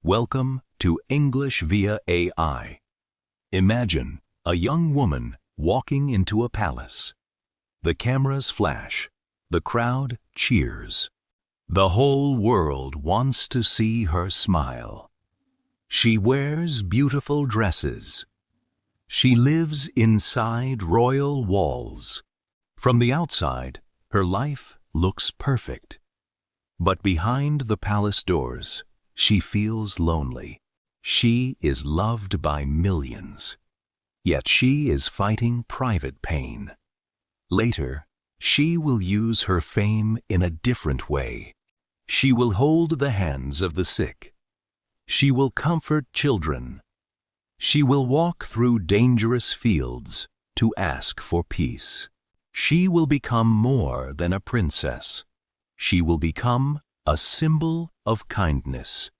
Welcome to English via AI. Imagine a young woman walking into a palace. The cameras flash. The crowd cheers. The whole world wants to see her smile. She wears beautiful dresses. She lives inside royal walls. From the outside, her life looks perfect. But behind the palace doors, she feels lonely. She is loved by millions. Yet she is fighting private pain. Later, she will use her fame in a different way. She will hold the hands of the sick. She will comfort children. She will walk through dangerous fields to ask for peace. She will become more than a princess. She will become a symbol of kindness.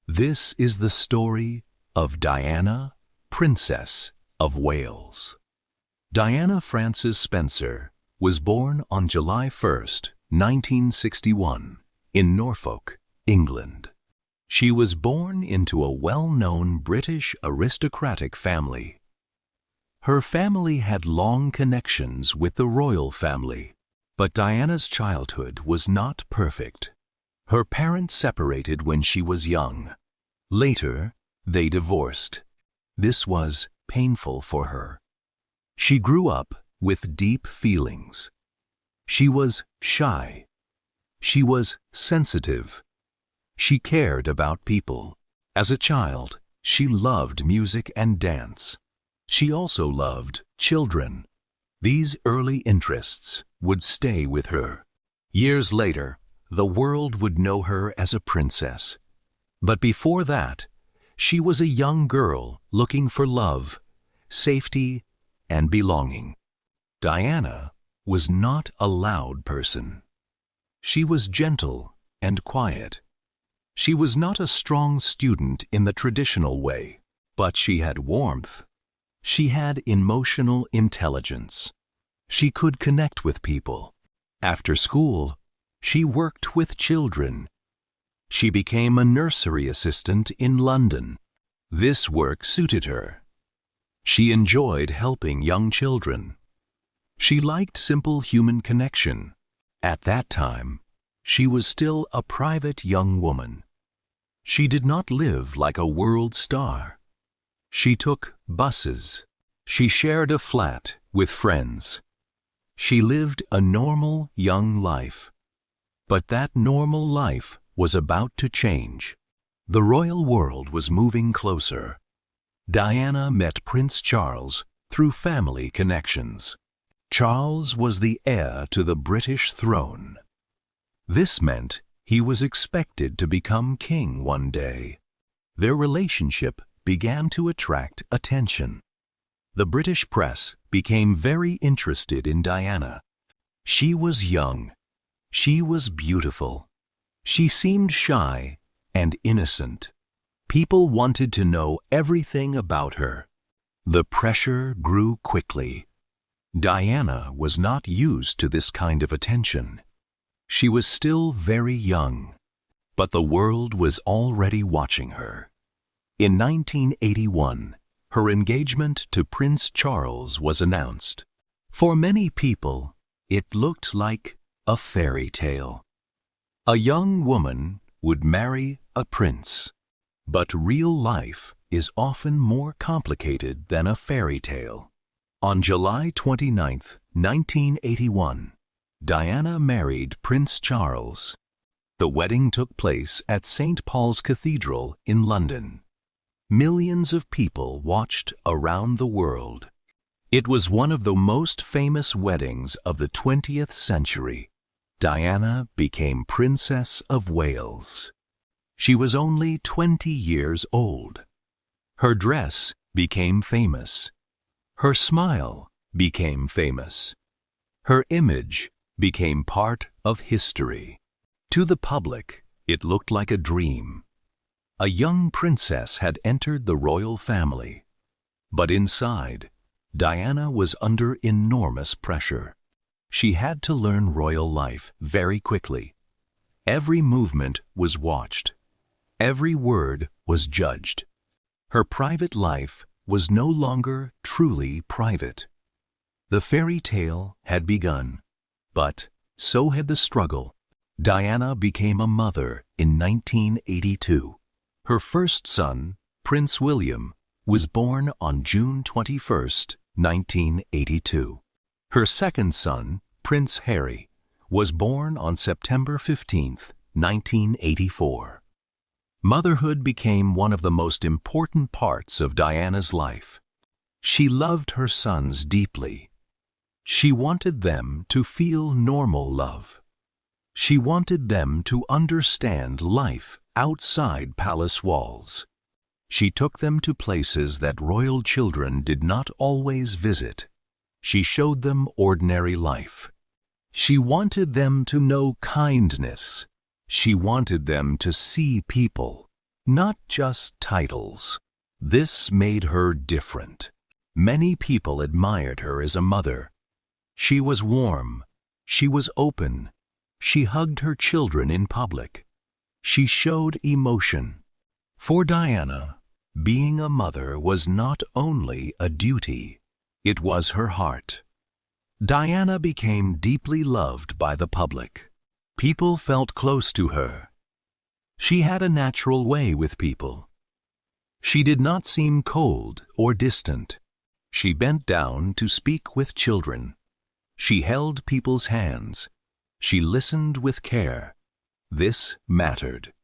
This is the story of Diana, Princess of Wales. Diana Frances Spencer was born on July 1st, 1961, in Norfolk, England. She was born into a well-known British aristocratic family. Her family had long connections with the royal family, but Diana's childhood was not perfect. Her parents separated when she was young. Later, they divorced. This was painful for her. She grew up with deep feelings. She was shy. She was sensitive. She cared about people. As a child, she loved music and dance. She also loved children. These early interests would stay with her. Years later, the world would know her as a princess. But before that, she was a young girl looking for love, safety, and belonging. Diana was not a loud person. She was gentle and quiet. She was not a strong student in the traditional way, but she had warmth. She had emotional intelligence. She could connect with people. After school, she worked with children. She became a nursery assistant in London. This work suited her. She enjoyed helping young children. She liked simple human connection. At that time, she was still a private young woman. She did not live like a world star. She took buses. She shared a flat with friends. She lived a normal young life. But that normal life was about to change. The royal world was moving closer. Diana met Prince Charles through family connections. Charles was the heir to the British throne. This meant he was expected to become king one day. Their relationship began to attract attention. The British press became very interested in Diana. She was young. She was beautiful. She seemed shy and innocent. People wanted to know everything about her. The pressure grew quickly. Diana was not used to this kind of attention. She was still very young, but the world was already watching her. In 1981, her engagement to Prince Charles was announced. For many people, it looked like a fairy tale. A young woman would marry a prince. But real life is often more complicated than a fairy tale. On July 29, 1981, Diana married Prince Charles. The wedding took place at St. Paul's Cathedral in London. Millions of people watched around the world. It was one of the most famous weddings of the 20th century. Diana became Princess of Wales. She was only 20 years old. Her dress became famous. Her smile became famous. Her image became part of history. To the public, it looked like a dream. A young princess had entered the royal family. But inside, Diana was under enormous pressure. She had to learn royal life very quickly. Every movement was watched. Every word was judged. Her private life was no longer truly private. The fairy tale had begun, but so had the struggle. Diana became a mother in 1982. Her first son, Prince William, was born on June 21, 1982. Her second son, Prince Harry, was born on September 15, 1984. Motherhood became one of the most important parts of Diana's life. She loved her sons deeply. She wanted them to feel normal love. She wanted them to understand life outside palace walls. She took them to places that royal children did not always visit. She showed them ordinary life. She wanted them to know kindness. She wanted them to see people, not just titles. This made her different. Many people admired her as a mother. She was warm. She was open. She hugged her children in public. She showed emotion. For Diana, being a mother was not only a duty, it was her heart. Diana became deeply loved by the public. People felt close to her. She had a natural way with people. She did not seem cold or distant. She bent down to speak with children. She held people's hands. She listened with care. This mattered.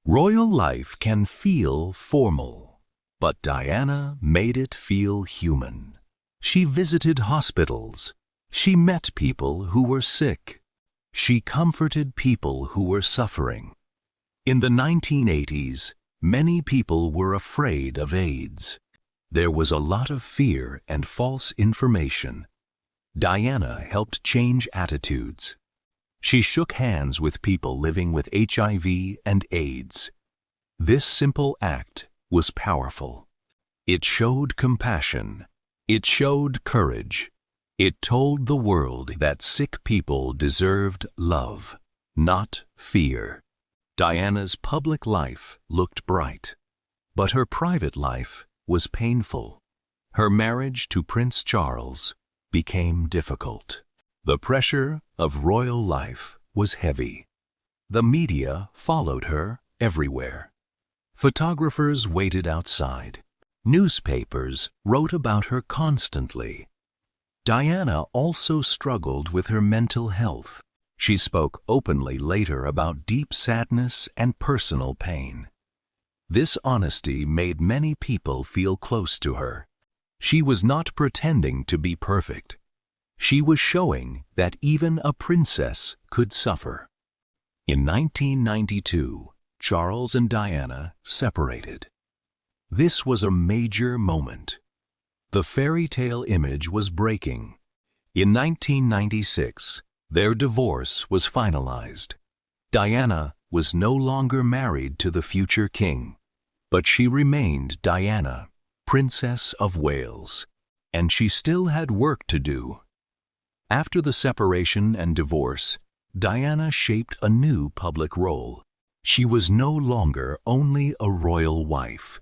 Royal life can feel formal, but Diana made it feel human. She visited hospitals. She met people who were sick. She comforted people who were suffering. In the 1980s, many people were afraid of AIDS. There was a lot of fear and false information. Diana helped change attitudes. She shook hands with people living with HIV and AIDS. This simple act was powerful. It showed compassion. It showed courage. It told the world that sick people deserved love, not fear. Diana's public life looked bright, but her private life was painful. Her marriage to Prince Charles became difficult. The pressure of royal life was heavy. The media followed her everywhere. Photographers waited outside. Newspapers wrote about her constantly. Diana also struggled with her mental health. She spoke openly later about deep sadness and personal pain. This honesty made many people feel close to her. She was not pretending to be perfect. She was showing that even a princess could suffer. In 1992, Charles and Diana separated. This was a major moment. The fairy tale image was breaking. In 1996, their divorce was finalized. Diana was no longer married to the future king, but she remained Diana, Princess of Wales, and she still had work to do. After the separation and divorce, Diana shaped a new public role. She was no longer only a royal wife.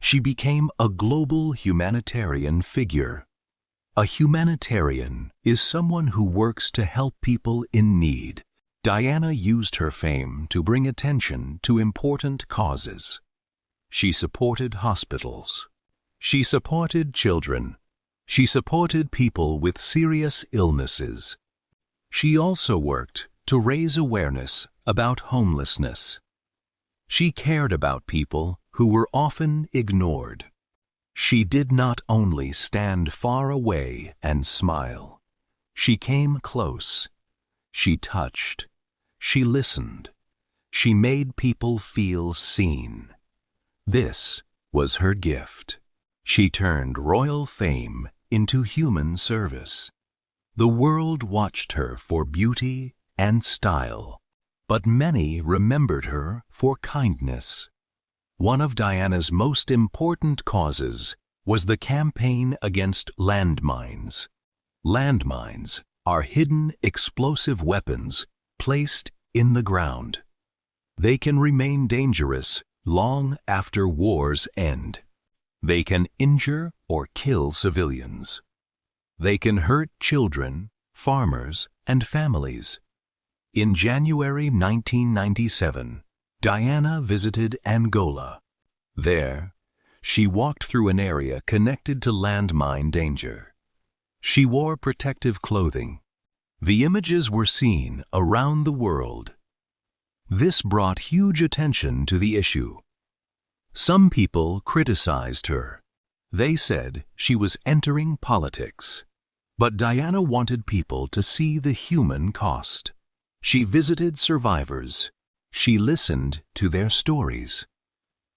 She became a global humanitarian figure. A humanitarian is someone who works to help people in need. Diana used her fame to bring attention to important causes. She supported hospitals. She supported children. She supported people with serious illnesses. She also worked to raise awareness about homelessness. She cared about people who were often ignored. She did not only stand far away and smile. She came close. She touched. She listened. She made people feel seen. This was her gift. She turned royal fame into human service. The world watched her for beauty and style, but many remembered her for kindness. One of Diana's most important causes was the campaign against landmines. Landmines are hidden explosive weapons placed in the ground. They can remain dangerous long after wars end. They can injure or kill civilians. They can hurt children, farmers, and families. In January 1997, Diana visited Angola. There, she walked through an area connected to landmine danger. She wore protective clothing. The images were seen around the world. This brought huge attention to the issue. Some people criticized her. They said she was entering politics. But Diana wanted people to see the human cost. She visited survivors. She listened to their stories.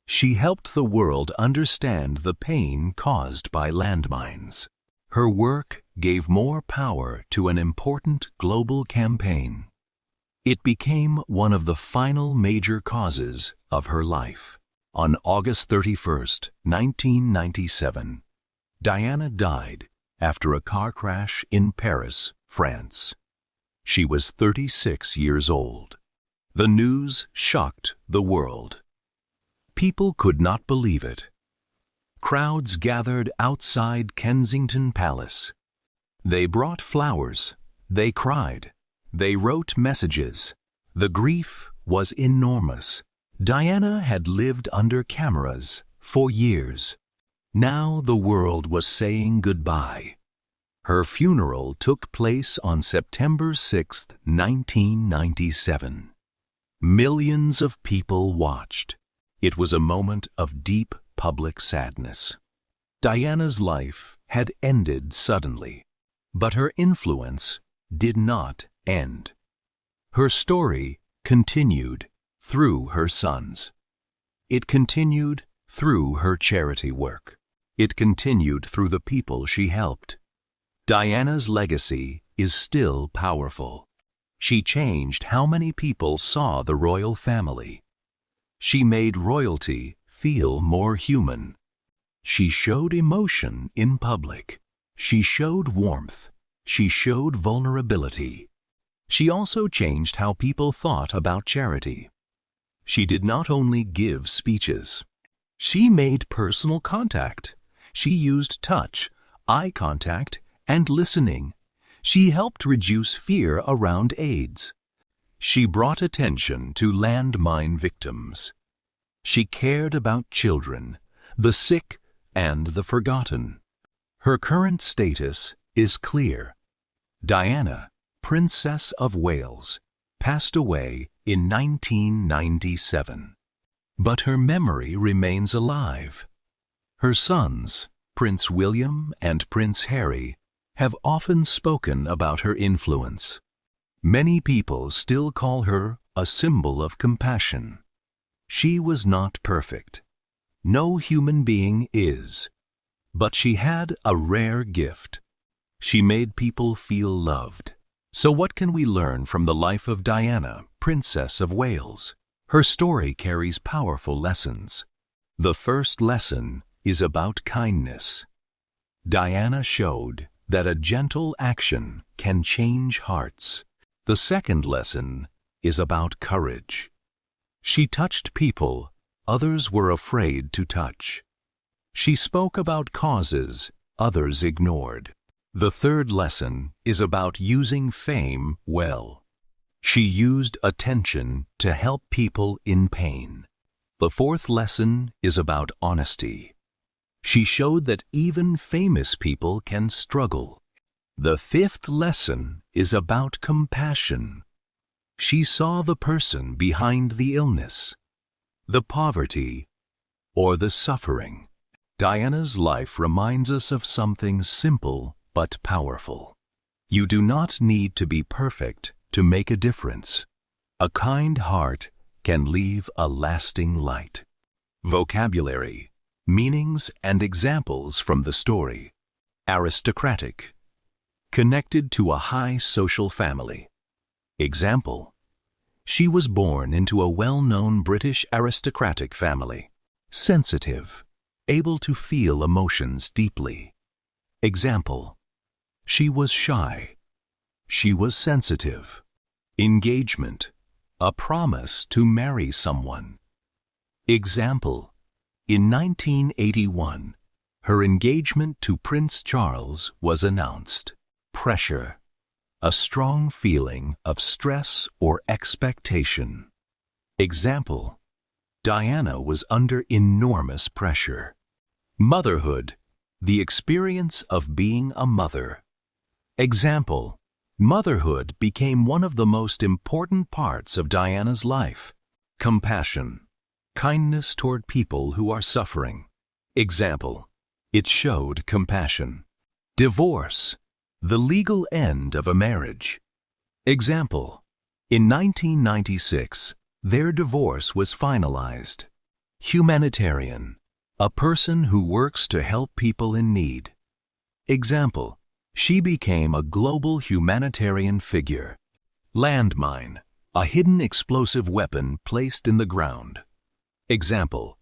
She helped the world understand the pain caused by landmines. Her work gave more power to an important global campaign. It became one of the final major causes of her life. On August 31st, 1997, Diana died after a car crash in Paris, France. She was 36 years old. The news shocked the world. People could not believe it. Crowds gathered outside Kensington Palace. They brought flowers. They cried. They wrote messages. The grief was enormous. Diana had lived under cameras for years. Now the world was saying goodbye. Her funeral took place on September 6, 1997. Millions of people watched. It was a moment of deep public sadness. Diana's life had ended suddenly, but her influence did not end. Her story continued through her sons. It continued through her charity work. It continued through the people she helped. Diana's legacy is still powerful. She changed how many people saw the royal family. She made royalty feel more human. She showed emotion in public. She showed warmth. She showed vulnerability. She also changed how people thought about charity. She did not only give speeches. She made personal contact. She used touch, eye contact, and listening. She helped reduce fear around AIDS. She brought attention to landmine victims. She cared about children, the sick, and the forgotten. Her current status is clear. Diana, Princess of Wales, passed away in 1997. But her memory remains alive. Her sons, Prince William and Prince Harry, have often spoken about her influence. Many people still call her a symbol of compassion. She was not perfect. No human being is. But she had a rare gift. She made people feel loved. So what can we learn from the life of Diana, Princess of Wales? Her story carries powerful lessons. The first lesson is about kindness. Diana showed that a gentle action can change hearts. The second lesson is about courage. She touched people others were afraid to touch. She spoke about causes others ignored. The third lesson is about using fame well. She used attention to help people in pain. The fourth lesson is about honesty. She showed that even famous people can struggle. The fifth lesson is about compassion. She saw the person behind the illness, the poverty, or the suffering. Diana's life reminds us of something simple but powerful. You do not need to be perfect to make a difference. A kind heart can leave a lasting light. Vocabulary, meanings and examples from the story. Aristocratic, connected to a high social family. Example: she was born into a well-known British aristocratic family. Sensitive, able to feel emotions deeply. Example: she was shy. She was sensitive. Engagement, a promise to marry someone. Example: in 1981, her engagement to Prince Charles was announced. Pressure: a strong feeling of stress or expectation. Example: Diana was under enormous pressure. Motherhood: the experience of being a mother. Example: motherhood became one of the most important parts of Diana's life. Compassion: kindness toward people who are suffering. Example: it showed compassion. Divorce: the legal end of a marriage. Example: in 1996, their divorce was finalized. Humanitarian: a person who works to help people in need. Example: she became a global humanitarian figure. Landmine: a hidden explosive weapon placed in the ground. Example: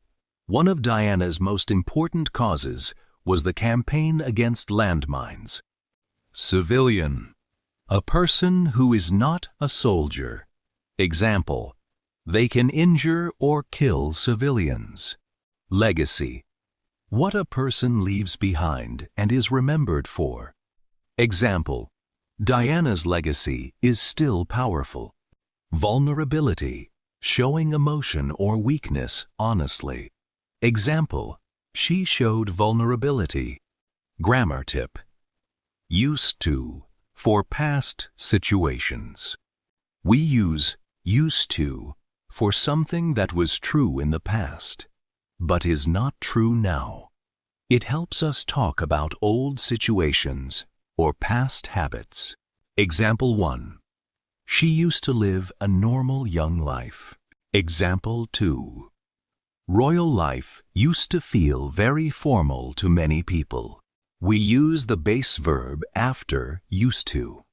one of Diana's most important causes was the campaign against landmines. Civilian: a person who is not a soldier. Example: they can injure or kill civilians. Legacy: what a person leaves behind and is remembered for. Example: Diana's legacy is still powerful. Vulnerability: showing emotion or weakness honestly. Example: she showed vulnerability. Grammar tip: used to for past situations. We use used to for something that was true in the past, but is not true now. It helps us talk about old situations or past habits. Example 1. She used to live a normal young life. Example 2. Royal life used to feel very formal to many people. We use the base verb after used to.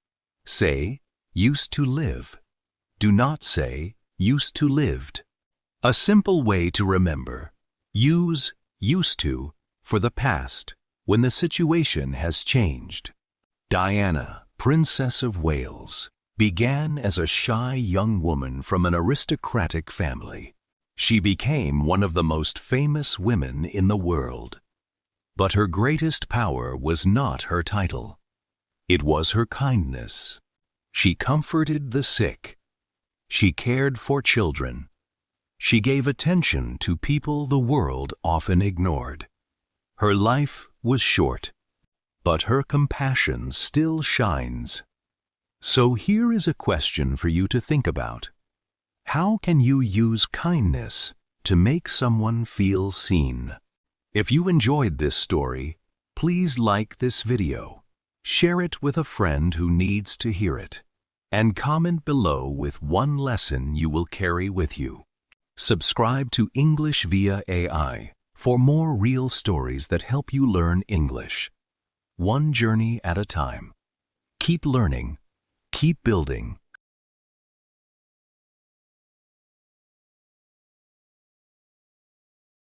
Say, used to live. Do not say, used to lived. A simple way to remember: use used to for the past when the situation has changed. Diana, Princess of Wales, began as a shy young woman from an aristocratic family. She became one of the most famous women in the world. But her greatest power was not her title. It was her kindness. She comforted the sick. She cared for children. She gave attention to people the world often ignored. Her life was short, but her compassion still shines. So here is a question for you to think about. How can you use kindness to make someone feel seen? If you enjoyed this story, please like this video, share it with a friend who needs to hear it, and comment below with one lesson you will carry with you. Subscribe to English via AI for more real stories that help you learn English, one journey at a time. Keep learning, keep building,